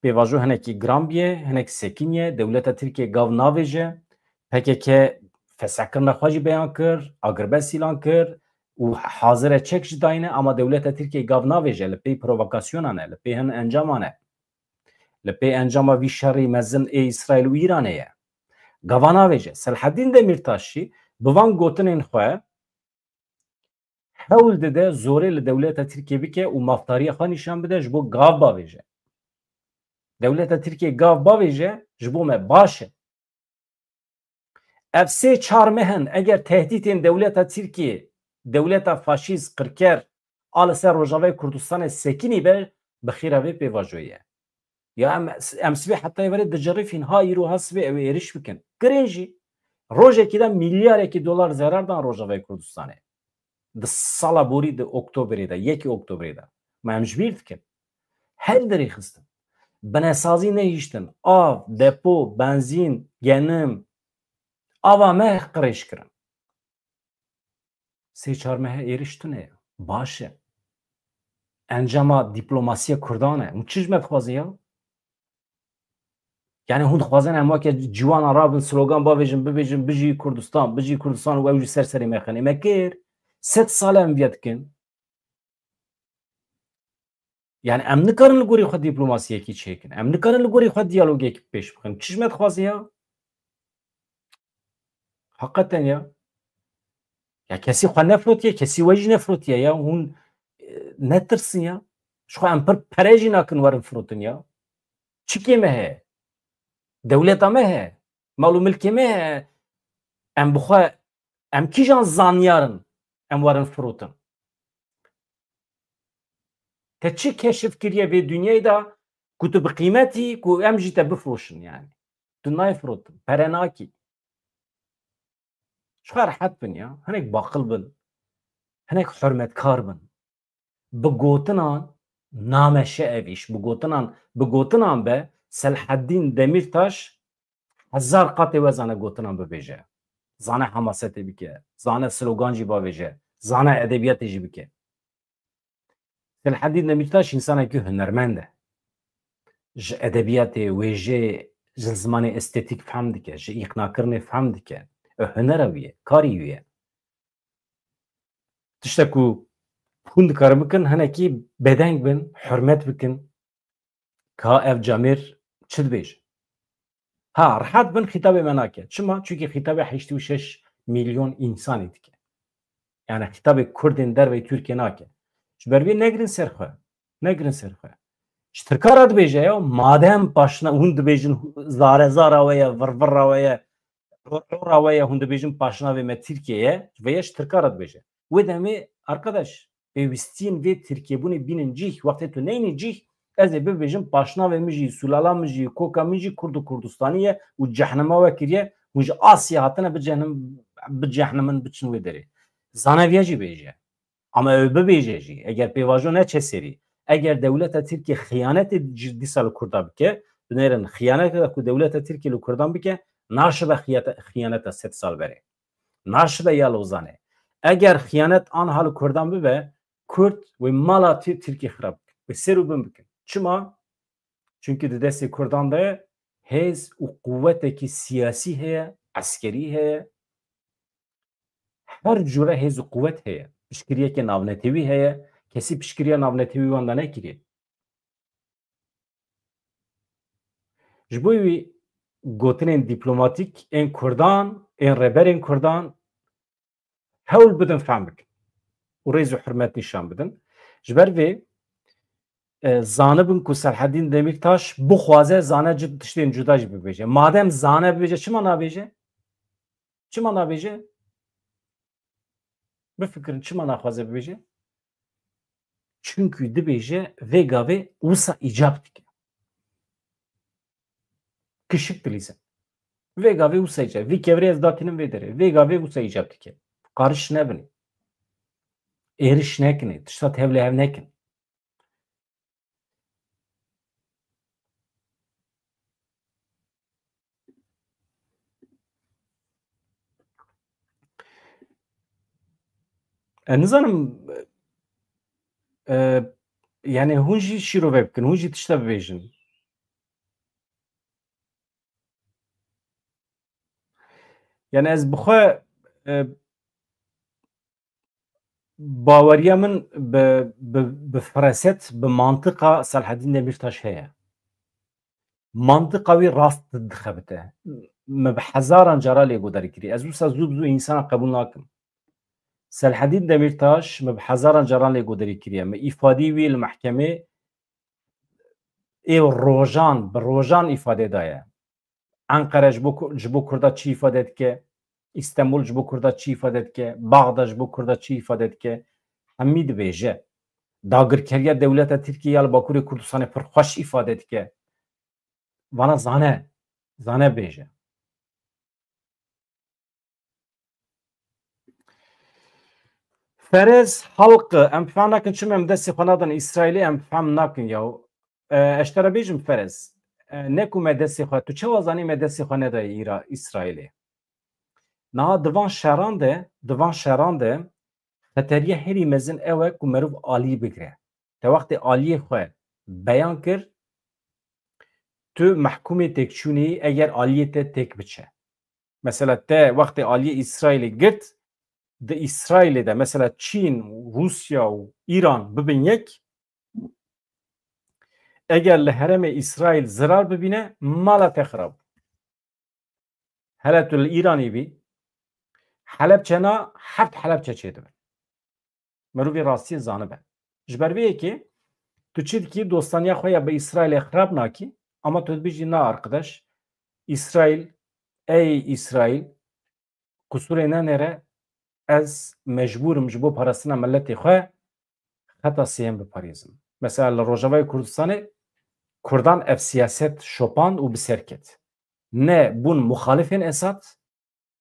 pêvajo hinekî giran biye, hinek sekîn ye, dewleta Tirkiye gav navêje, PKK fesakirina xwe jî beyan kir, agirbest îlan kir û hazir e çek jî dayîne ama dewleta Tirkiye gav navêje li pê provokasyonan e, li pê hin encaman e. Li pê encama vî şerrî mezin ê İsraîl û Îranê ye. Gava navêje. Selaheddin Demirtaş jî bi van gotinên xwe hewl dide zorê li dewleta Tirkiye bike û maftariya xwe nîşan bide ji bo gav bavêje. Dewleta Tirkiye gav bavêje ji bo me baş e. Ev sê çar mehin eger tehdîtên dewleta Tirkiye, dewleta faşîst qirker a li ser Rojavayê Kurdistanê sekînî be bi xêra vê pêvajoyê ye. Ya em sibê hetayê verê dicerifîn ha îro ha sibê ew ê êriş bikin. Girên jî rojekî de milyarekî dolar zerar dan Rojavayê Kurdistanê. Di sala borî di Oktoberê de, 1 Oktoberê de. Me em ji bîr dikin. Her derê xistin. Binesazî nehîştin. Av, depo, benzîn, genim, ava me qirêj kirin. Sê çar mehe êriştine baş e. Encama diplomasiya Kurdan e. Hûn çi ji me dixwazin ya? Yani hûn dixwazin em weke ciwanan rabin slogan bavêjin bibêjin bijî Kurdistan, bijî Kurdistan û ew jî ser serê me xin. Me kir 100 sal em vê dikin. Yani em nikarin li gorî xwe diplomasiyekî çêkin. Em nikarin li gorî xwe diyalogekî pêş bixin. Çi ji me dixwazin ya? Hakikaten ya. Ya kesî xwe nefrotiye, kesî we jî nefrotiye ya. Hûn netirsin ya. Ji xwe em pir pere jî nakin werin firotin ya. Çikê me heye? Dewleta me heye? Mal û milkê me heye? Em bixwe em kîjan zanyarin em werin firotin? Te çi keşif kiriye vê dünyayê da ku tu bi qîmetî ku em jî te bifroşin yani. Tu nayfirotin, pere nakî. Ji xwe rehet bin ya. Hinek baqil bin. Hinek hurmetkar bin. Bi gotinan nameşe evîş. Bi gotinan be Selaheddin Demirtaş 1000 qatê we zane gotinan bibêje. Zane hemasetê bike. Zane slogan jî bavêje. Zane edebiyatê jî bike. Selaheddin Demirtaş insanekî hunermend e. Ji edebiyatê, wêjê, ji zimanê estetik fehm dike, ji îqnakirinê fehm dike. Hunera wî ye, karî wî ye. Tiştek ku hûn dikarin bikin hinekî bedeng bin, hurmet bikin. Ka ev camêr çi dibêje? Ha, rehet bin xîtabê me nake. Çima? Çünkü xîtabê 86 milyon însanê dike. Yani hitabı Kurdin derve Türkiye nake. Şbervi negrin serxwe. Negrin serxwe. Ştırkara dibêje ya madem başına hûn dibêjin zare ve ya vır ve ya rora ve ya hûn dibêjin başına ve me Türkiye'ye ve ya ştırkara dibêje. Ve demê arkadaş pêwîstiyên vê Tirkiye bunê bînin cih wextê tu neynî cih ez ê bibêjim paşna ve min jî Sulala min jî Koka min jî Kurd û Kurdistanî ye û cehnema we kiriye hûn ji Asya hatine bicehnimin biçin wê derê. Zaneviya jî bêje. Ama ew bibêje jî eger pêvajo neçe serî. Eger devleta Tirkiye xıyanetê dîsa li Kurda bike, binêrin xıyanetê ku devleta Tirkiye li Kurdan bike, naşibe xıyaneta 100 sal berê. Naşibe ya lozanê. Eger xıyanet anha li Kurdan bibe, Kurd ve mala Tirkiye xirab bikin. Ve serû bin bikin. Çima? Çünkü di destê Kurdan de hêz û quvvetekî siyasî heye, eskerî heye, her cure hêz û quvvet heye. Piştgiriyekê navnetewî heye, kesî piştgiriya navnetewî wan da nekiriye. Ji bo wî gotinên dîplomatîk ên Kurdan, ên reberên Kurdan hewl bidin fehm bikin û rêz û hurmet nîşan bidin. Ji ber vê zanibin ku Selhedîn Demirtaş bixwaze zane tiştên cuda jî bibêje. Madem zane bibêje çima nabêje? Çima nabêje? Bifikirin çima naxwaze bibêje? Çünkü dibêje vê gavê wisa îcab dike. Kişik dilîse. Vê gavê wisa îcab. Vî kevirê ez datînim vê derê. Vê gavê wisa îcab dike. Qarış nebinê. Êriş nekinê. Tişta tevlî hev nekin. Nizanim yani hûn jî şîrove bikin. Hûn jî tişta bibêjin. Yani ez bixwe baweriya min bi firaset bi mantıqa Selhedîn Demirtaş heye. Mantıqa wî rast dixebite. Me bi hezaran cara lêgoderî kirî. Ez wisa zû bi zû insana qebûl nakim. Selhedîn Demirtaş me bi hezaran caran lêgoderî kiriye. Me îfadî wî li mehkemê êw rojan bi rojan îfade daye. Ankara ji bo Kurda çi îfade dike? İstanbul ji bo Kurda çi îfade dike? Baxda ji bo Kurda çi îfade dike? Hemî dibêje. Dagirkeriya dewleta Tirkiye ya li Bakurê Kurdistanê pir xweş îfade dike. Vana zane bêje. Ferez halkı em fehm nakin çima em destê xwe nadin İsraîlê em fehm nakin ya. Ez te re bêjim Ferez. Ne ku me destê xwe tu çawa zanî me destê xwe nedaye İsraîlê. Niha divan şeran de xeteriya herî mezin ew e ku merov alî bigire. Te wextê aliyê xwe beyan kir tu mehkumê têkçûnî eger aliyê te têk biçe. Mesela te wextê aliyê İsraîlê girt di İsraîlê de mesela Çîn, Rusya û İran bibin yek eger li herêmê İsraîl zirar bibîne mala te xirab. Hele tu li İranî bî Helepçe na heft Helepçe çêdibin. Mirovê rastiyê zanibe. Ji ber vê yekê tu çi dikî dostaniya xwe ya bi İsraîlê xirab nakî ama tu dibêjî na arkadaş İsraîl ey İsraîl kusurê nenêre ez mecburim ji bo parastina milletê xwe heta sêyem biparêzim. Mesela li Rojavayê Kurdistanê Kurdan ev siyaset şopand û bi ser ket. Ne bûn muxalifên Esad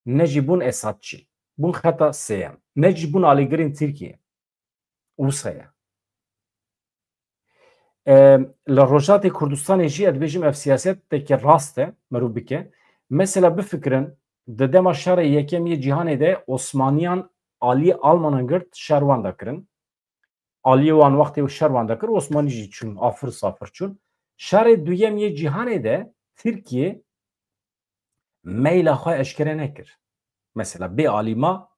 ne jî bûn Esadçî. Bûn heta sêyem. Ne jî bûn alîgirên Tirkiye. Wisa ye. Li Rojatê Kurdistanê jî ez dibêjim ev siyaseteke rast e mirov bike. Mesela bifikirin di dema şerê yekem yê cîhanê de Osmaniyan aliyê Almanan girt şer wan dakirin. Aliyê wan wextê şer wan dakir Osmanî jî çûn afir safir çûn. Şerê duyem yê cîhanê de Tirkiye meyla xwe eşkere nekir. Mesela bê alîma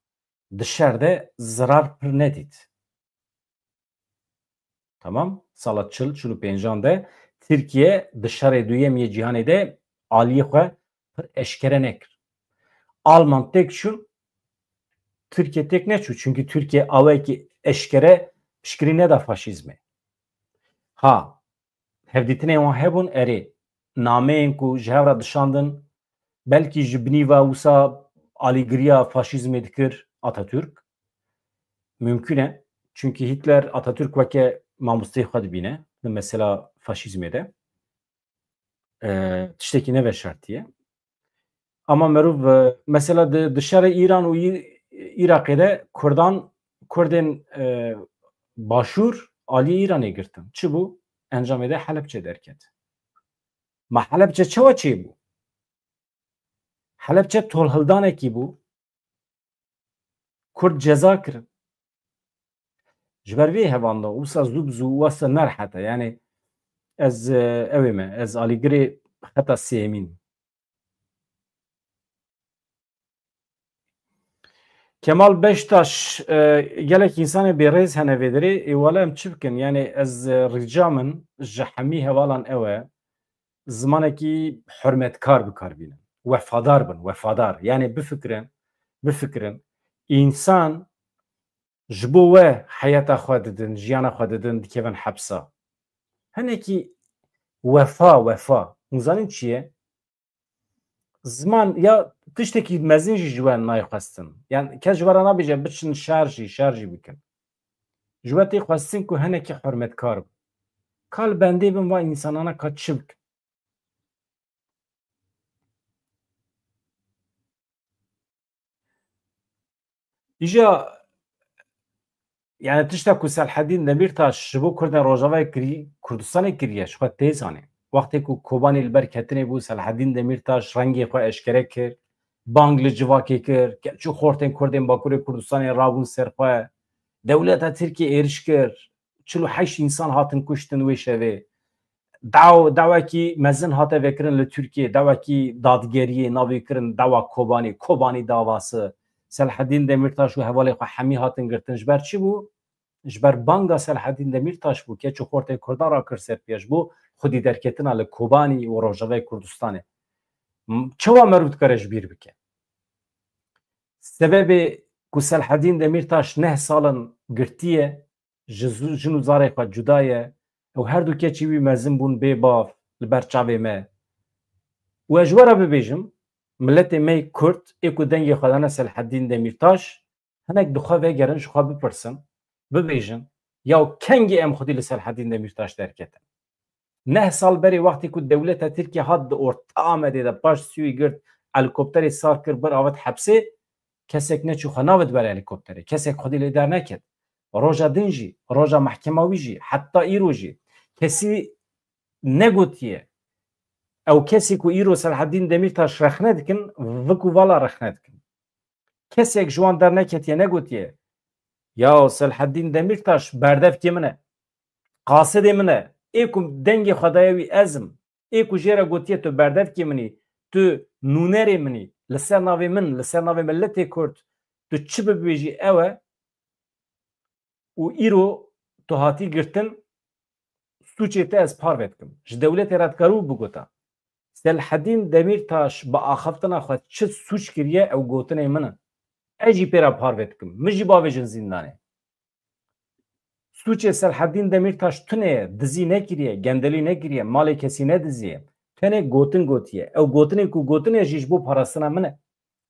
di şer de zirar pir nedît. Tamam? Sala 40-45 de Tirkiye di şerê duyem yê cîhanê de aliyê xwe pir eşkere nekir. Alman têk çûn Türkiye tek neçû çünkü Türkiye awekî eşkere pişkirîne da faşîzmê. Ha, hevdîtinê wan hebûn erê nameyên ku ji hev re dişandin belkî ji binî ve wisa alîgiriya faşîzmê dikir Atatürk. Mümkün e. Çünkü Hitler Atatürk weke mamosteyê xwe dibîne li mesela faşîzmê de. Tiştekî ne veşartiye. Ama merov mesela di şerê İran û Iraqê de Kurdên başûr aliyê Îranê girtin. Çi bû? Encamê de Helepçe derket. Ma Helepçe çawa çêbû? Helepçe tolhildanekî bû. Kurd ceza kirin. Ji ber vê hevan de wisa zû bi zû westa nerhete. Yani ez evê me, ez alîgirê heta sêyemîn. Kemal Beştaş gelek insanê bêrêz hene vê derê êwala em çi bikin? Yani ez rica min ji hemî hevalan ew e zimanekî hurmetkar bikarbînin. Wefadar bin, wefadar. Yani bifikirin însan ji bo we heyeta xwe didin, jiyana xwe didin, dikevin hepsa. Hinekî wefa. Hûn zanîn çi ye? Ziman ya tiştekî mezin jî ji we nayxwestin. Yani kes ji we re nabêje biçin şer jî bikin. Ji we tê xwestin ku hinekî hurmetkar bin. Ka li bendê bin va însanana ka çi bikin? Îja yani tişta ku Selhedîn Demirtaş ji bo Kurdên Rojavayê Kurdistanê kiriye ji xwe tê zanê. Wextê ku Kobanî li ber ketinê bû Selhedîn Demirtaş rengê xwe eşkere kir, bang li civakê kir, çû xortên Kurdên Bakurê Kurdistanê rabûn ser xwe. Dewleta Tirkiye êriş kir. 48 însan hatin kuştin wê şevê. Dawekî mezin hate vekirin li Tirkiye, dawekî dadgeriyê navê kirin dawa Kobanî davası. Selhedîn Demirtaş û hevalê xwe hemî hatin girtin ji ber çi bû? Ji ber banga Selhedîn Demirtaş bû ke çû xortên Kurdan ra kir ser pêş bû xwedî derketina li Kobanî û Rojavayê Kurdistanê. Çawa merû dikare ji bîr bike? Sebebê ku Selhedîn Demirtaş neh salin girtiye ji jin û zarê xwe cuda ye ew her du keçî wî mezin bûn bê bav li ber çavê me. û ez ji we re bibêjim milletê me Kurd ê ku dengê xwe dane Selhedîn Demirtaş hinek dixwe vegerin ji xwe bipirsin bibêjin ya kengî em xwedî li Selhedîn Demirtaş derketin. Neh sal berê wextê ku dewleta Tirkiye hat di Orta Amedê de paş Sûyî girt helîkopterê sar kir bir avêt hepsê kesek neçû xwe navet ber helîkopterê. Kesek xwedî lê derneket. Roja din jî, roja mehkema wî jî, heta îro jî kesî negotiye ew kesî ku îro Selhedîn Demirtaş rexne dikin, viku vala rexne dikin. Kesek ji wan derneketiye negotiye. Ya Selhedîn Demirtaş berdevkê min e, qasidê min e, ê ku dengê xwe daye wî ezim, ê ku jê re gotiye tu berdevkê min î, tu nûnerê min î, li ser navê min, li ser navê milletê Kurd, tu çi bibêjî ew e û îro tu hatî girtin sûçê te ez par vedikim. Ji dewletê re dikarû bigota. Selhedîn Demirtaş bi axaftina xwe çi sûç kiriye ew gotinê min in. Ez jî pê re par vedikim. Min jî bavêjin zîndanê. Sûçê Selhedîn Demirtaş tune ye, dizî nekiriye, gendelî nekiriye, malê kesî nediziye. Tenê gotin gotiye. Ew gotinê ku gotiniye jî ji bo parastina min e.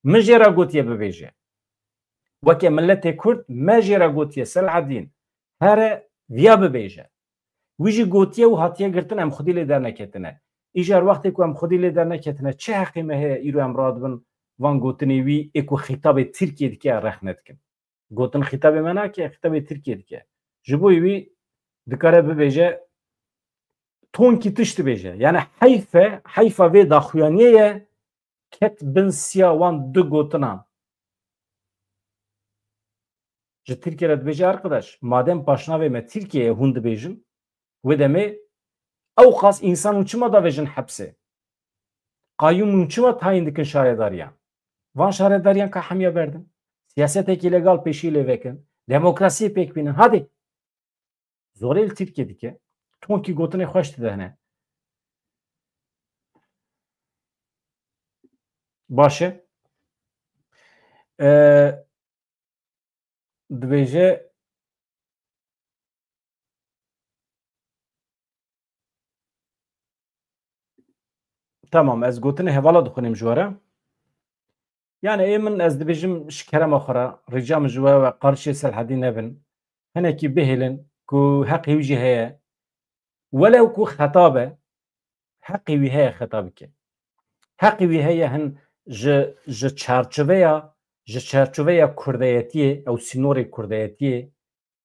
Min jê re gotiye bibêje. Weke milletê Kurd me jê re gotiye Selhedîn here viya bibêje. Wî jî gotiye û hatiye girtin em xwedî lê derneketine. Îjar wextê ku em xwedî lê derneketine çi heqê me heye îro em radibin van gotinê wî ê ku xîtabê Tirkiye dike rexne dikin. Gotin xîtabê me nake, xîtabê Tirkiye dike. Ji bo wî dikare bibêje tonkî tişt dibêje. Yani heyfa vê daxuyaniyê ye ket bin siya wan du gotinan. Ji Tirkiye re dibêje arkadaş, madem paşnavê me Tirkiyeyê hûn dibêjin, wê demê ew qas însan û çima davêjin hepsê? Qayyûm û çima tayin dikin şaredariyan? Van şaredariyan ka hemiya berdin. Siyasetekî legal pêşî lê vekin. Demokrasiyê pêk bînin. Hadê. Zorê li Tirkiye dike. Tonkî gotinê xweş dide hene. Baş e. dibêje tamam ez gotinê hevala dixwînim ji were. Yani ê min ez dibêjim ji kerema xwe re rêca min ji we ve qarşê Selhedîn nebin. Hinekî bihêlin ku heqê wî jî heye. Welew ku xeta be, heqê wî heye xeta bike. Heqê wî heye hin ji çerçeveya Kurdiyetiyê ew sînorê Kurdiyetiyê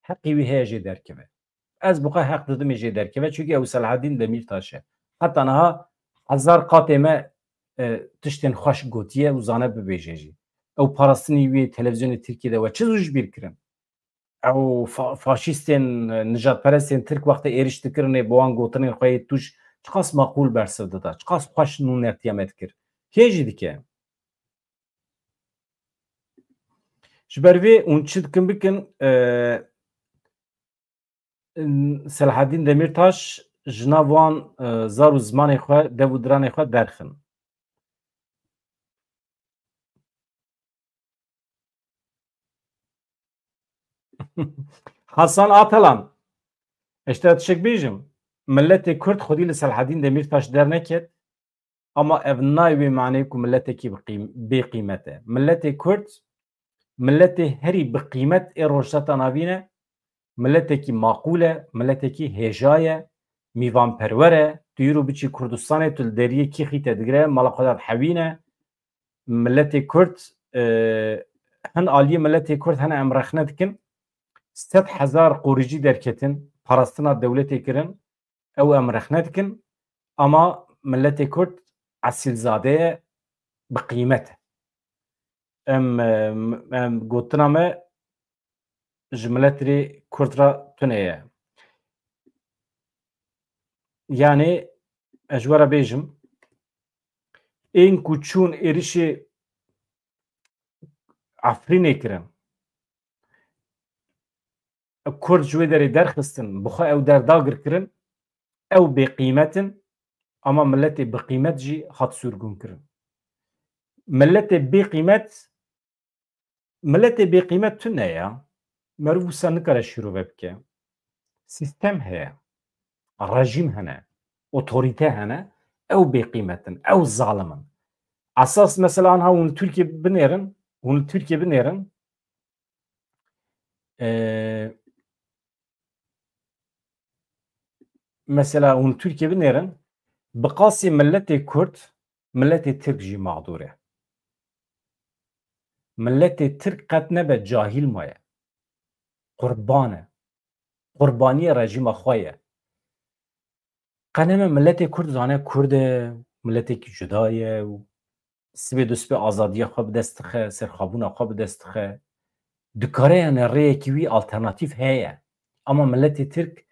heqê wî heye jê derkeve. Ez bi xwe heq didim ê jê derkeve çünkü ew Selhedîn Demirtaş e. Heta niha hezar qatê me tiştên xweş gotiye û zane bibêje jî. Ew parastinî wê televizyonê Tirkiyeyê de we çi zû ji bîr kirin? Ew faşîstên nijadperestên Tirk wextê êriş dikirinê bi wan gotinên xwe yê tûj çi qas maqûl bersiv dida, çi qas xweş nûnertiya me dikir. Kê jî dike? Ji ber vê hûn çi dikin bikin Selhedîn Demirtaş ji nav wan zar û zimanê xwe dev û diranê xwe derxin. Hasan Atalan işte tişek bêjim milletê Kurd xwedî li Selhedîn Demirtaş derneket ama ev nayê manê ku milletekî bêqîmet e. Milletê Kurd milletê herî biqîmet ê rojheta navîn e, milletekî maqûl e, milletekî hêja ye, mîvanperwer e, tu îro biçî Kurdistanê tu li deriyê kîxî te digire mala xwe de hewîne. Milletê Kurd hin aliyê milletê Kurd hene em rexne dikin 100,000 qorîcî derketin parastina dewletê kirin ew em rexne dikin ama milletê Kurd esîlzade ye biqîmet e. Em gotina me ji milletê Kurd re tune ye. Yani ez ji we re bêjim ên ku çûn êrişê Efrînê kirin Kurd ji wê derê derxistin bi xwe ew derdagir kirin ew bêqîmetin ama milletê biqîmet jî hat sürgûn kirin. Milletê bêqîmet tune ya merû wisa nikare şîrove bike. Sîstem heye, rejîm hene, otorîte hene ew bêqîmetin, ew zalimin. Esas mesela anha hûn li Tirkiye binêrin mesela hûn li Tirkiye binêrin bi qasî milletê Kurd milletê Tirk jî mağdûr e. Milletê Tirk qet nebe cahîl maye. Qurban e. Qurbaniyê rejîma xwe ye. Qeneme milletê Kurd zane Kurd e, milletekî cuda ye û sibê du sibê azadiya xwe bi dest dixe, serxwebûna xwe bi dest dixe. Dikare yani rêyekî wî alternatîv heye. Ama milletê Tirk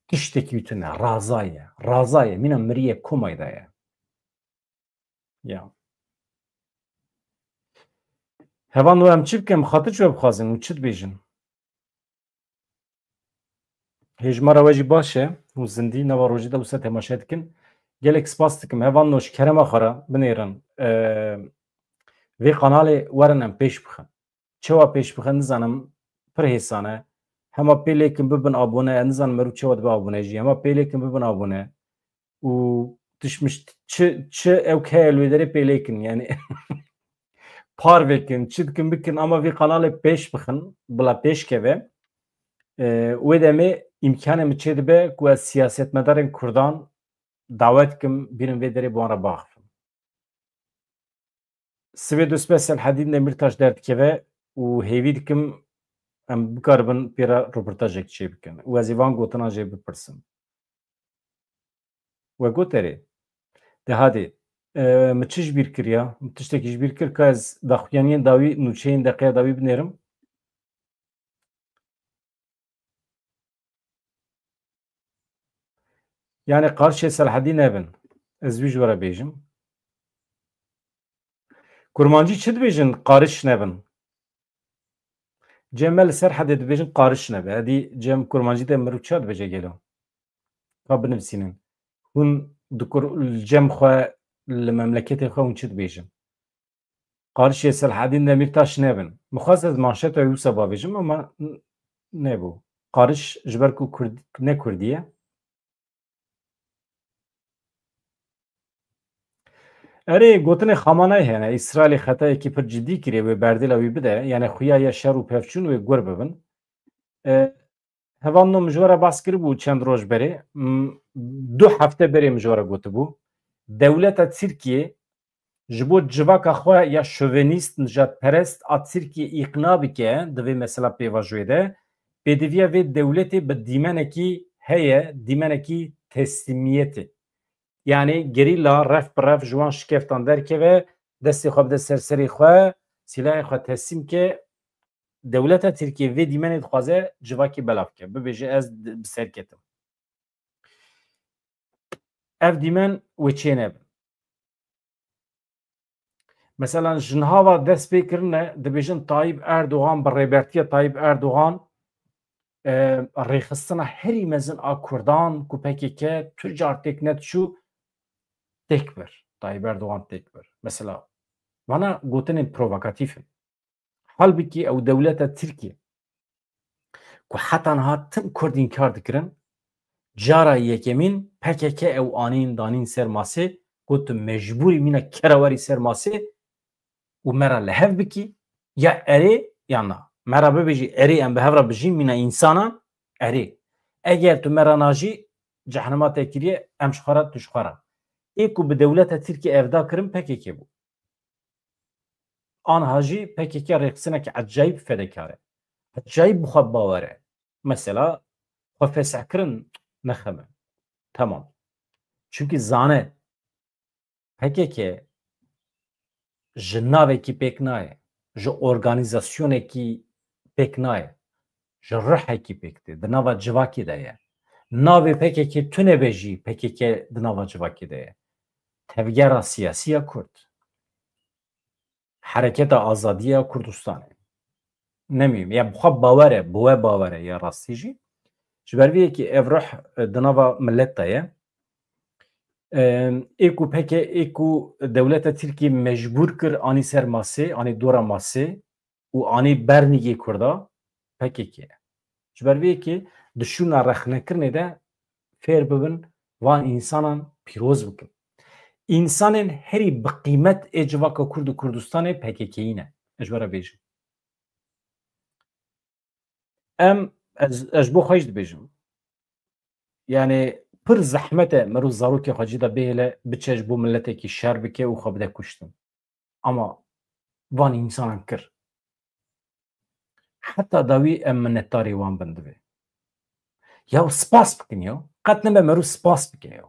tiştekî wî tune, raza ye. Raza ye, mîna miriyê komay da ye. Ya. Hevan û em çi bikin? Xatir çi we bixwazin û çi dibêjin? Hêjmara we jî baş e û zindî nava rojî de wisa temaşe dikin. Gelek spas dikim hevan noş kerema xwe re binêrin vê kanalê werin em pêş bixin. Çawa pêş bixin nizanim pir hêsan e. Hema pêlêkin bibin abone, nizanim merû çawa dibe abone jî. Hema pêlêkin bibin abone û tişmiş çi ew heye li wê derê pêlêkin yani par vekin, çi dikin bikin ama vê kanalê pêş bixin, bila pêşkeve wê demê imkanê min çê dibe ku ez siyasetmedarên Kurdan dawet dikim bînin vê derê bi wan re biaxivin. Sibê du sibê Selhedîn Demirtaş derdikeve û hêvî dikim em bikaribin pêra rûportajek çê bikin û ez ê van gotinan jê bipirsim. We got erê de hadê min çi ji bîr kiriya? Min tiştekî ji bîr kir ka ez daxuyaniyên dawî nûçeyên deqeya dawî binêrim? Yani qarşê Selhedîn nebin. Ez wî ji we re bêjim. Kurmancî çi dibêjin qarîş nebin? Cem me li Serhedê dibêjin qarîş nebe. Hedî Cem Kurmancî de mirov çi dibêje gelo? Ka binivîsînin. Hûn li Cem xwe li memleketê xwe hûn çi dibêjin? قارشê Selhedîn Demirtaş nebin. Mixwast ez manşeta wî wisa bavêjim ama nebû. Qariş ji ber ku ne Kurdî ye. Erê gotinê Xamanayê hene İsraîlê xetayekî pir cidî kiriye wê berdêla wî bide yani xuya ya şer û pevçûn wê gur bibin. Hevan min ji we re bas kiribû çend roj berê du hefte berê min ji we re gotibû dewleta Tirkiye ji bo civaka xwe ya şovenîst nijadperest a Tirkiye îqna bike di vê mesela pêvajiyê de pêdiviya vê dewletê bi dîmenekî heye dîmenekî teslimiyetê yani gerîla rev bi rev ji wan şikeftan derkeve destê xwe bide ser serê xwe silahê xwe teslîm ke dewleta Tirkiye vê dîmenê dixwaze civakî belav ke bibêje ez bi ser ketim. Ev dîmen wê çê nebin. Mesela ji hava dest pê kirine dibêjin Tayyip Erdogan bi rêbertiya Tayyip Erdogan rêxistina herî mezin a Kurdan ku PKK tu car têk netçû têk bir. Tayyip Erdogan têk bir. Mesela bana gotinên provokatîf in. Halbuki ew dewleta Tirkiye ku heta niha tim Kurd înkar dikirin cara yekemîn PKK ew anîn danîn ser masê got tu mecbûrî mîna kerawerî ser masê û me ra li hev bikî ya erê ya na. Me ra bibêjî erê em bi hev re bijîn mîna însanan erê. Eger tu me ra najî cehenema te kiriye em ji xwe re tu ji xwe re. Ê ku bi dewleta Tirkiye ev da kirin PKK bû. Aniha jî PKK rêxistinekî ecayîb fedekar e. Ecayîb bi xwe bawer e. Mesela xwe fesehkirin nexeme. Tamam. Çünkü zane PKK ji navekî pêk naye, ji organizasyonekî pêk naye, ji rihekî pêk tê, di nava civakê de ye. Navê PKK tu nebêjî PKK di nava civakê de ye. Tevgera siyasî ya Kurd. Hereketa Azadî ya Kurdistanê. Nemîyim. Ya bi xwe bawer e, bi we bawer e ya rastî jî. Ji ber vê yekî ev rih di nava millet de ye. Ê ku ê ku dewleta Tirkiye mecbûr kir anî ser masê, anî dora masê û anî bernîgê Kurda PKK ye. Ji ber vê yekê di şûna rexnekirinê de fêr bibin van însanan pîroz bikin. İnsanên herî bi qîmet ê civaka Kurd û Kurdistanê PKK'yî ne. Ez ji we re bêjim. Em ez ji bo xwe jî dibêjim. Yani pir zehmet e mirov zarokê xwe cî de bihêle biçe ji bo milletekî şer bike û xwe bide kuştin. Ama van însanan kir. Heta dawî em minnetdarî wan bin divê. Ya spas bikin ya. Qet nebe mirov spas bike ya.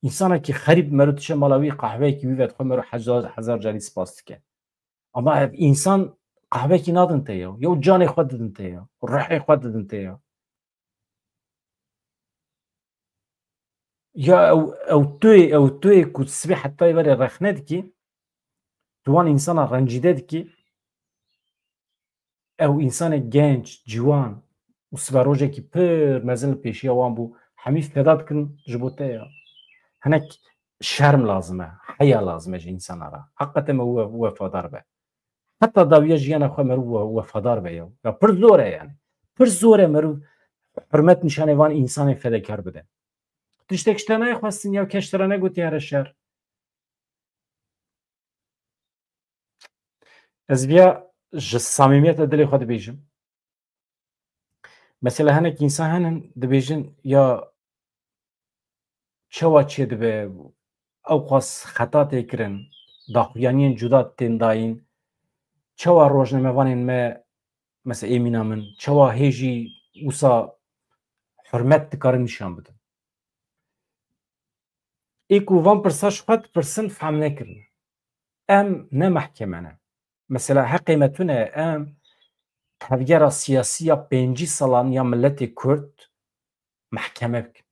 İnsanekî xerîb mirov diçe mala wî qehweyekî wî vedixwe mirov hezar carî spas dike. Ama ev însan qehwekî nadin te ya. Ya canê xwe didin te ya. Rihê xwe didin te ya. Ya ew tuyê ku sibê hetayê verê rexne dikî tu wan însana rencîde dikî ew însanê genç, ciwan û siberojekî pir mezin li pêşiya wan bû hemî feda dikin ji bo te ya. Hinek şerm lazim e, heya lazim e ji însana re. Heqete me wefadar be. Heta dawiya jiyana xwe mirov wefadar be ya. Ya pir zor e yani. Pir zor e mirov hurmet nîşanê van însanê fedekar bide. Tiştek ji te nayxwestin ya keş te re negotî here şer. Ez vêya ji samîmiyeta dilê xwe dibêjim. Mesela hinek însan henin dibêjin ya çawa çê dibe ew xwast xeta tê kirin, daxuyaniyên cuda tên dayîn, çawa rojnamevanên me mesela ê mîna min çawa hêjî wisa hurmet dikarin nîşan bidin. Ê ku van pirsa ji xwe dipirsin fehm nekirine. Em ne mehkeme ne. Mesela heqê me tune em tevgera siyasî ya pêncî salan ya milletê Kurd mehkeme bikin.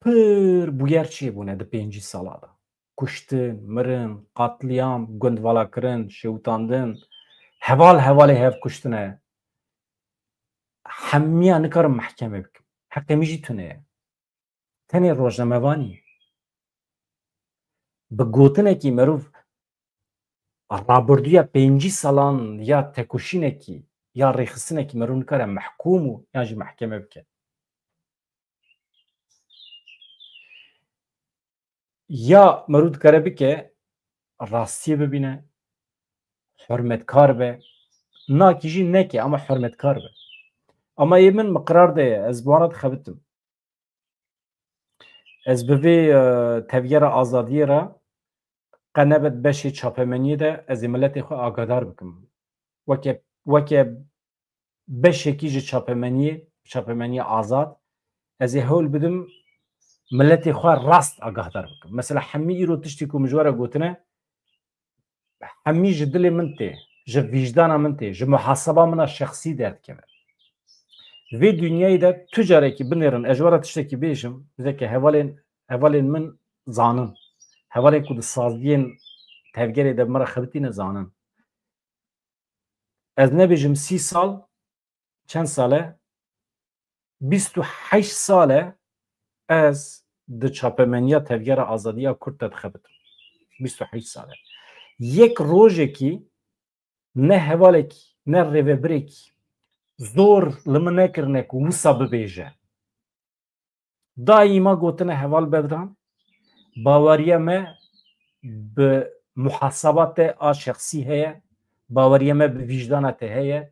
Pir bûyer çêbûne di pêncî sala de. Kuştin, mirin, qatliyam, gundvalakirin, şewitandin, heval hevalê hev kuştine. Hemiya nikarin mehkeme bikin. Heqê min jî tune ye. Tenê rojnamevanî. Bi gotinekî mirov رابردویا 5 سالان یا تکوشینکی یا ریخستنکی مرون کاره محکوم و یا جی محکمه بکن یا مرود کاره بکه راستی ببینه حرمتکار به ناکیجی نکه اما حرمتکار به اما من مقرار ده از بوارد خبتم از بوی تغییر آزادی را قنبت بشی چاپمنی ده از ملت خو آگادار بکم وکه بشی کیج چاپمنی آزاد از هول بدم ملت خو راست آگادار بکم مثلا همی ایرو تشتی کو مجوره گوتنه همی جدل منته جه وجدان منته جه محاسبه من شخصی درد کنه وی دنیای ده تجاره کی بنرن اجوره تشتی کی بیشم زکه هوالین من زانن هوالین کود سازگین تفگری ده مرا خبتین زانن از نبیجم 30 سال چند ساله 28 ساله از د چاپمنیا تفگر آزادیا کرد خبتم 28 ساله یک روزه کی نه هوالک نه ریوبریک زور لمن نکرنه که وسا ببیجه دائما گوتنه هوال بدران باوریه ما به محاسبات شخصی هیا باوریه ما به وجدانت هیا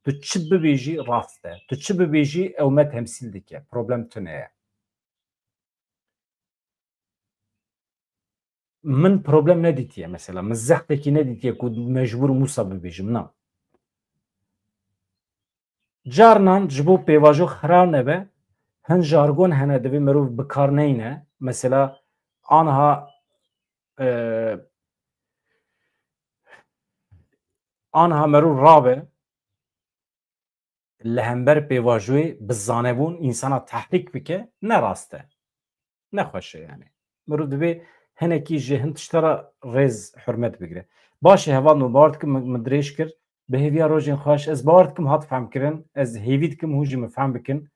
تو چی ببیجی راسته تو چی ببیجی او ما تمثیل دیگه پروبلم تنه من پروبلم ندیتیه مثلا من زخته کی ندیتیه که مجبور موسا ببیجم نه جارنان جبو پیواجو خراب نبه هن جارگون هنه دوی مروف بکار نینه مثلا آنها مروف رابه لهمبر پیواجوی بزانبون انسانا تحریک بکه نراسته نخوشه یعنی مروف دوی هنه کی جهن تشترا ریز حرمت بگیره باشه هوا نوبارد که مدریش کرد به هیویا روژین خواهش از بارد کم هات فهم کرن از هیوید کم هوجی مفهم بکن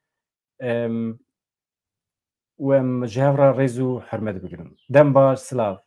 و جهورا ریزو حرمت بگیرن دم باش سلاف